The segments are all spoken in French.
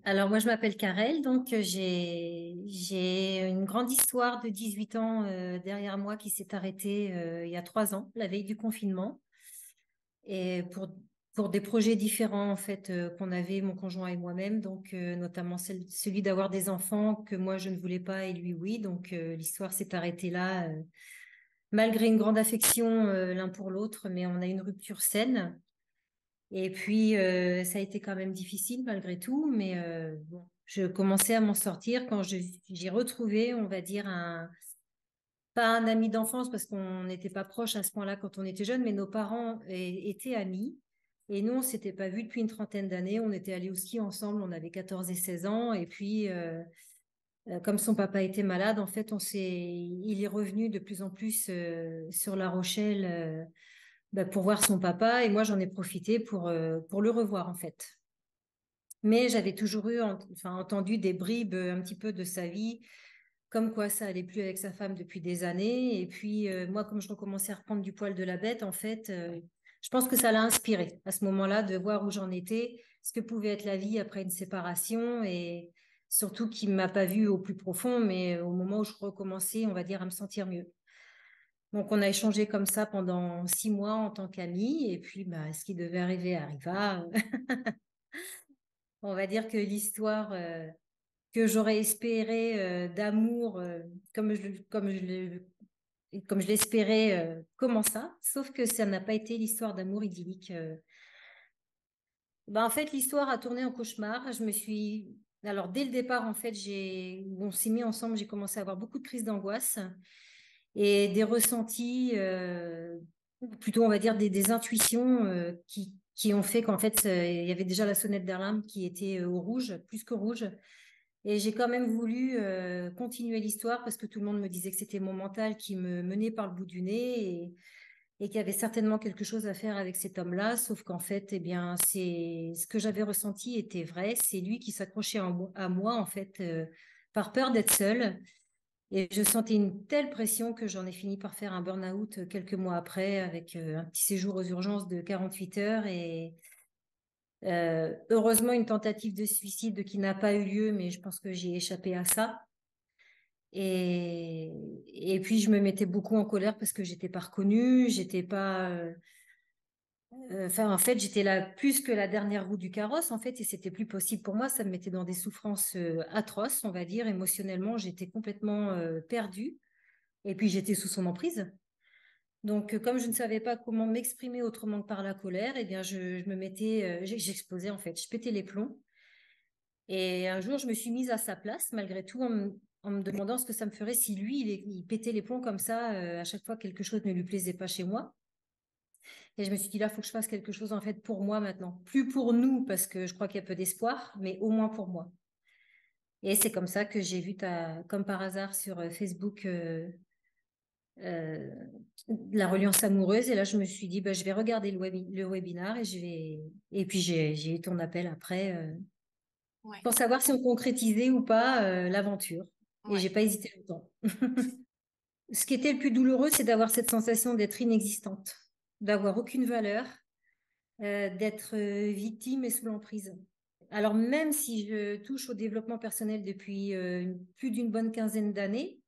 Alors moi je m'appelle Karel, donc j'ai une grande histoire de 18 ans derrière moi qui s'est arrêtée il y a 3 ans, la veille du confinement, et pour des projets différents en fait qu'on avait mon conjoint et moi-même, donc notamment celui d'avoir des enfants que moi je ne voulais pas et lui oui, donc l'histoire s'est arrêtée là malgré une grande affection l'un pour l'autre, mais on a une rupture saine. Et puis, ça a été quand même difficile malgré tout, mais bon, je commençais à m'en sortir quand j'ai retrouvé, on va dire, pas un ami d'enfance parce qu'on n'était pas proches à ce point-là quand on était jeunes, mais nos parents étaient amis. Et nous, on s'était pas vus depuis une trentaine d'années. On était allés au ski ensemble, on avait 14 et 16 ans. Et puis, comme son papa était malade, en fait, il est revenu de plus en plus sur La Rochelle pour voir son papa. Et moi, j'en ai profité pour le revoir, en fait. Mais j'avais toujours enfin, entendu des bribes un petit peu de sa vie, comme quoi ça allait plus avec sa femme depuis des années. Et puis, moi, comme je recommençais à reprendre du poil de la bête, en fait, je pense que ça l'a inspiré à ce moment-là de voir où j'en étais, ce que pouvait être la vie après une séparation et surtout qu'il m'a pas vue au plus profond, mais au moment où je recommençais, on va dire, à me sentir mieux. Donc, on a échangé comme ça pendant 6 mois en tant qu'amis. Et puis, bah, ce qui devait arriver arriva. On va dire que l'histoire que j'aurais espéré d'amour comme je l'espérais commença, sauf que ça n'a pas été l'histoire d'amour idyllique. Ben, en fait, l'histoire a tourné en cauchemar. Alors dès le départ, en fait, où on s'est mis ensemble, j'ai commencé à avoir beaucoup de crises d'angoisse et des ressentis, plutôt on va dire des intuitions qui ont fait qu'en fait, il y avait déjà la sonnette d'alarme qui était au rouge, plus que rouge. Et j'ai quand même voulu continuer l'histoire parce que tout le monde me disait que c'était mon mental qui me menait par le bout du nez et qu'il y avait certainement quelque chose à faire avec cet homme-là. Sauf qu'en fait, eh bien, c'est ce que j'avais ressenti était vrai. C'est lui qui s'accrochait à moi en fait par peur d'être seule. Et je sentais une telle pression que j'en ai fini par faire un burn-out quelques mois après avec un petit séjour aux urgences de 48 heures et heureusement, une tentative de suicide qui n'a pas eu lieu, mais je pense que j'ai échappé à ça. Et, et puis, je me mettais beaucoup en colère parce que j'étais pas reconnue, j'étais pas. Enfin, en fait, j'étais là plus que la dernière roue du carrosse, en fait, et c'était plus possible pour moi. Ça me mettait dans des souffrances atroces, on va dire. Émotionnellement, j'étais complètement perdue. Et puis, j'étais sous son emprise. Donc, comme je ne savais pas comment m'exprimer autrement que par la colère, eh bien, je me mettais, j'explosais en fait, je pétais les plombs. Et un jour, je me suis mise à sa place, malgré tout, en me demandant ce que ça me ferait si lui, il pétait les plombs comme ça, à chaque fois que quelque chose ne lui plaisait pas chez moi. Et je me suis dit, là, il faut que je fasse quelque chose, en fait, pour moi maintenant. Plus pour nous, parce que je crois qu'il y a peu d'espoir, mais au moins pour moi. Et c'est comme ça que j'ai vu comme par hasard sur Facebook, euh, la reliance amoureuse. Et là, je me suis dit, bah, je vais regarder le webinar et puis j'ai eu ton appel après, Ouais, pour savoir si on concrétisait ou pas l'aventure. Et ouais. j'ai pas hésité longtemps. Ce qui était le plus douloureux, c'est d'avoir cette sensation d'être inexistante, d'avoir aucune valeur, d'être victime et sous l'emprise. Alors même si je touche au développement personnel depuis plus d'une bonne quinzaine d'années,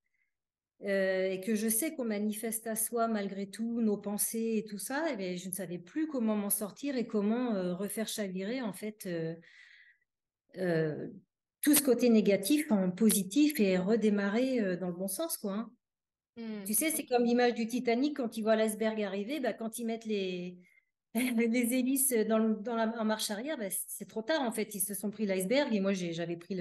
et que je sais qu'on manifeste à soi malgré tout nos pensées et tout ça, eh bien, je ne savais plus comment m'en sortir et comment refaire chavirer en fait euh, tout ce côté négatif en positif et redémarrer dans le bon sens, quoi. Hein. Tu Hmm. sais, c'est comme l'image du Titanic quand ils voient l'iceberg arriver, bah, quand ils mettent les hélices en marche arrière, bah, c'est trop tard en fait. Ils se sont pris l'iceberg et moi j'avais pris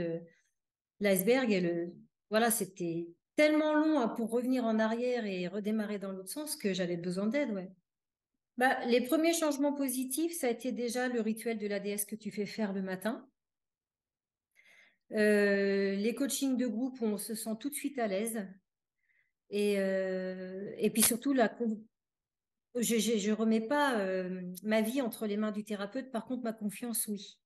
l'iceberg et voilà, c'était tellement long hein, pour revenir en arrière et redémarrer dans l'autre sens que j'avais besoin d'aide, ouais. Bah, les premiers changements positifs, ça a été déjà le rituel de la déesse que tu fais faire le matin. Les coachings de groupe où on se sent tout de suite à l'aise. Et puis surtout, je remets pas ma vie entre les mains du thérapeute. Par contre, ma confiance, oui.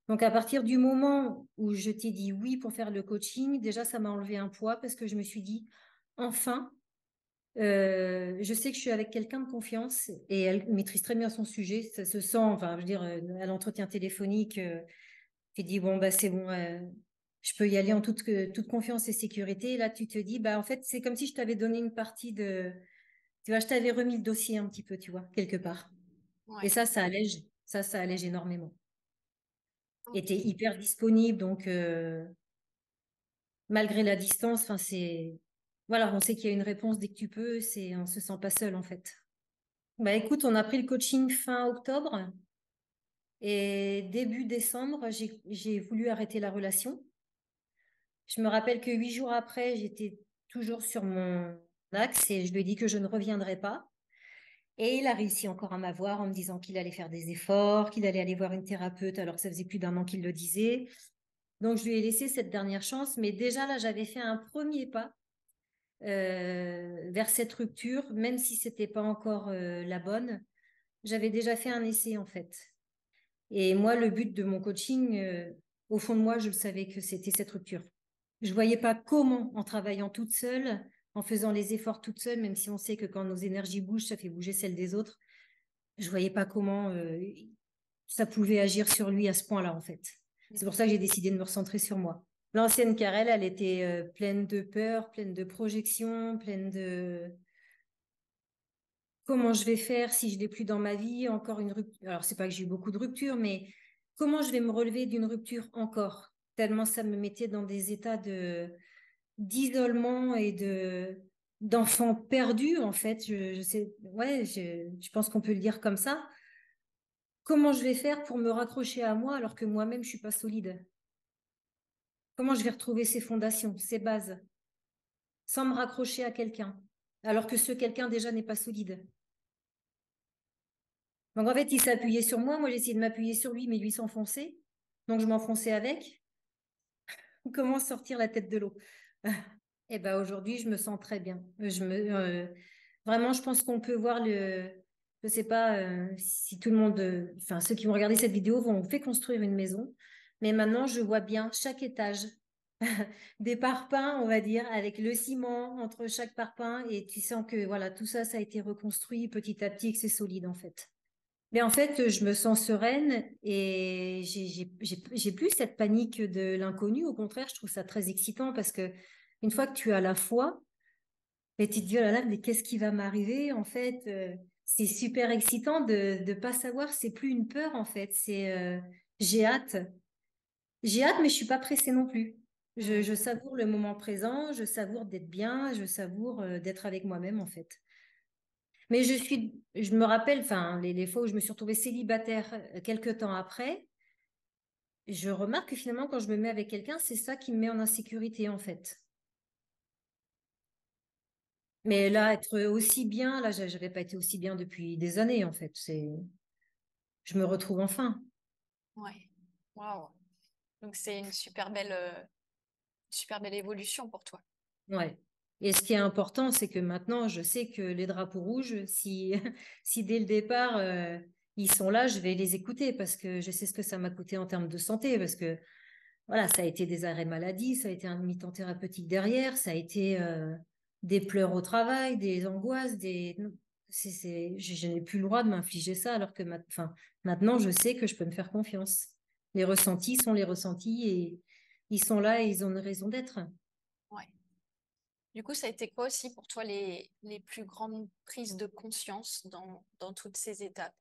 Donc, à partir du moment où je t'ai dit oui pour faire le coaching, déjà, ça m'a enlevé un poids parce que je me suis dit, enfin, je sais que je suis avec quelqu'un de confiance et elle maîtrise très bien son sujet. Ça se sent, enfin, je veux dire, à l'entretien téléphonique. Tu dis, bon, bah, c'est bon, je peux y aller en toute confiance et sécurité. Et là, tu te dis, bah, en fait, c'est comme si je t'avais donné une partie de, tu vois, je t'avais remis le dossier un petit peu, tu vois, quelque part. Et Ouais. ça allège. Ça allège énormément. Et Ok. t'es hyper disponible, donc, malgré la distance, enfin, c'est, voilà, on sait qu'il y a une réponse dès que tu peux, on se sent pas seul, en fait. Bah, écoute, on a pris le coaching fin octobre et début décembre, j'ai voulu arrêter la relation. Je me rappelle que 8 jours après, j'étais toujours sur mon axe et je lui ai dit que je ne reviendrai pas. Et il a réussi encore à m'avoir en me disant qu'il allait faire des efforts, qu'il allait aller voir une thérapeute alors que ça faisait plus d'1 an qu'il le disait. Donc je lui ai laissé cette dernière chance, mais déjà là, j'avais fait un premier pas vers cette rupture, même si c'était pas encore la bonne. J'avais déjà fait un essai en fait. Et moi, le but de mon coaching, au fond de moi, je le savais que c'était cette rupture. Je voyais pas comment, en travaillant toute seule, en faisant les efforts toute seule, même si on sait que quand nos énergies bougent, ça fait bouger celles des autres. Je voyais pas comment ça pouvait agir sur lui à ce point-là, en fait. C'est pour ça que j'ai décidé de me recentrer sur moi. L'ancienne Karel, elle était pleine de peur, pleine de projections, pleine de comment je vais faire si je l'ai plus dans ma vie, encore une rupture. Alors, c'est pas que j'ai eu beaucoup de ruptures, mais comment je vais me relever d'une rupture encore? Tellement ça me mettait dans des états d'isolement et d'enfant perdu, en fait. Je sais, ouais, je pense qu'on peut le dire comme ça. Comment je vais faire pour me raccrocher à moi alors que moi-même, je suis pas solide? Comment je vais retrouver ces fondations, ces bases, sans me raccrocher à quelqu'un, alors que ce quelqu'un déjà n'est pas solide? Donc en fait, il s'appuyait sur moi, moi j'essayais de m'appuyer sur lui, mais lui s'enfonçait. Donc je m'enfonçais avec. Comment sortir la tête de l'eau? Et ben aujourd'hui, je me sens très bien. Vraiment, je pense qu'on peut voir je sais pas si tout le monde, enfin ceux qui vont regarder cette vidéo vont fait construire une maison, mais maintenant je vois bien chaque étage des parpaings, on va dire, avec le ciment entre chaque parpaing, et tu sens que voilà, tout ça, ça a été reconstruit petit à petit, et que c'est solide en fait. Mais en fait, je me sens sereine et j'ai plus cette panique de l'inconnu. Au contraire, je trouve ça très excitant parce que une fois que tu as la foi, et tu te dis, oh là là, mais qu'est-ce qui va m'arriver? En fait, c'est super excitant de pas savoir. C'est plus une peur, en fait. J'ai hâte. J'ai hâte, mais je suis pas pressée non plus. Je Hmm. savoure le moment présent, je savoure d'être bien, je savoure d'être avec moi-même, en fait. Mais je me rappelle, enfin, les fois où je me suis retrouvée célibataire quelques temps après, je remarque que finalement, quand je me mets avec quelqu'un, c'est ça qui me met en insécurité, en fait. Mais Ok. là, être aussi bien, là, j'avais pas été aussi bien depuis des années, en fait. Je me retrouve enfin. Ouais. Waouh. Donc c'est une super belle évolution pour toi. Ouais. Et ce qui est important, c'est que maintenant, je sais que les drapeaux rouges, si, si dès le départ, ils sont là, je vais les écouter parce que je sais ce que ça m'a coûté en termes de santé, parce que voilà, ça a été des arrêts maladie, ça a été un mi-temps thérapeutique derrière, ça a été des pleurs au travail, des angoisses, non, je n'ai plus le droit de m'infliger ça alors que enfin, maintenant, je sais que je peux me faire confiance. Les ressentis sont les ressentis et ils sont là et ils ont une raison d'être. Ouais. Du coup, ça a été quoi aussi pour toi les plus grandes prises de conscience dans toutes ces étapes?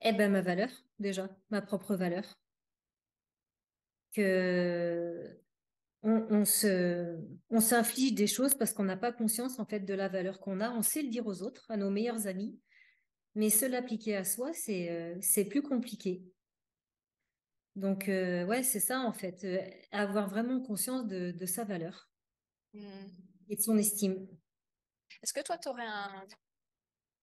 Eh ben, ma valeur, déjà, ma propre valeur, que on s'inflige des choses parce qu'on n'a pas conscience, en fait, de la valeur qu'on a. On sait le dire aux autres, à nos meilleurs amis. Mais se l'appliquer à soi, c'est plus compliqué. Donc, ouais, c'est ça, en fait. Avoir vraiment conscience de sa valeur Hmm. et de son estime. Est-ce que toi, tu aurais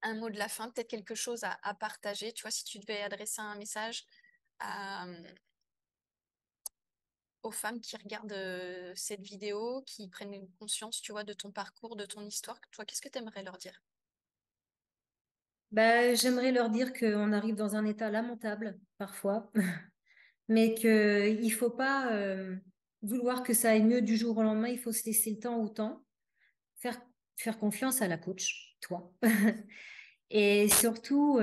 un mot de la fin, peut-être quelque chose à partager, tu vois, si tu devais adresser un message à, aux femmes qui regardent cette vidéo, qui prennent une conscience, tu vois, de ton parcours, de ton histoire, toi, qu'est-ce que tu aimerais leur dire? Bah, j'aimerais leur dire qu'on arrive dans un état lamentable, parfois, mais qu'il faut pas vouloir que ça aille mieux du jour au lendemain. Il faut se laisser le temps au temps, faire, faire confiance à la coach, toi. Et surtout,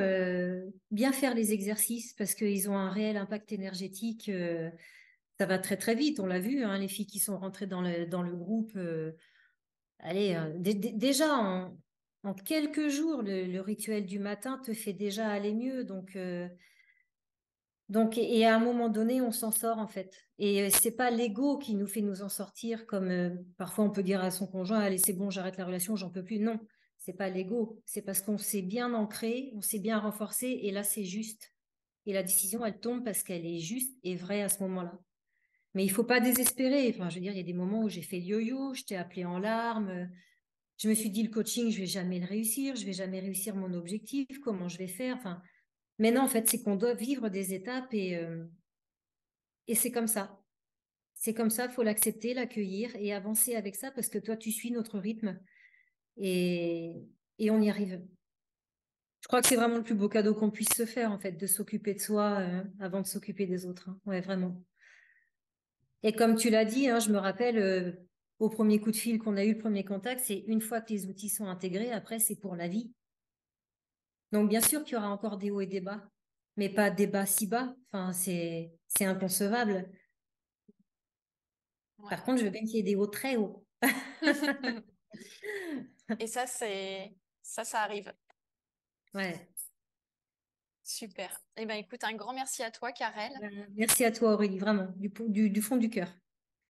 bien faire les exercices parce qu'ils ont un réel impact énergétique. ça va très très vite. On l'a vu, hein, les filles qui sont rentrées dans le groupe. Allez, déjà en quelques jours, le rituel du matin te fait déjà aller mieux. Donc, et à un moment donné, on s'en sort en fait. Et c'est pas l'ego qui nous fait nous en sortir, comme parfois on peut dire à son conjoint, allez, c'est bon, j'arrête la relation, j'en peux plus. Non, c'est pas l'ego, c'est parce qu'on s'est bien ancré, on s'est bien renforcé, et là c'est juste. Et la décision, elle tombe parce qu'elle est juste et vraie à ce moment-là. Mais il faut pas désespérer. Enfin, je veux dire, il y a des moments où j'ai fait le yo-yo, je t'ai appelé en larmes. Je me suis dit, le coaching, je vais jamais le réussir, je vais jamais réussir mon objectif, comment je vais faire? Enfin, mais non, en fait, c'est qu'on doit vivre des étapes et c'est comme ça. C'est comme ça, faut l'accepter, l'accueillir et avancer avec ça parce que toi, tu suis notre rythme et, et on y arrive. Je crois que c'est vraiment le plus beau cadeau qu'on puisse se faire, en fait, de s'occuper de soi, avant de s'occuper des autres, hein. Ouais, vraiment. Et comme tu l'as dit, hein, je me rappelle, au premier coup de fil qu'on a eu, le premier contact, c'est une fois que les outils sont intégrés, après, c'est pour la vie. Donc, bien sûr qu'il y aura encore des hauts et des bas, mais pas des bas si bas. Enfin, c'est inconcevable. Ouais. Par contre, je veux bien qu'il y ait des hauts très hauts. Et ça arrive. Ouais. Super. Eh ben, écoute, un grand merci à toi, Karel. Merci à toi, Aurélie, vraiment, du fond du cœur.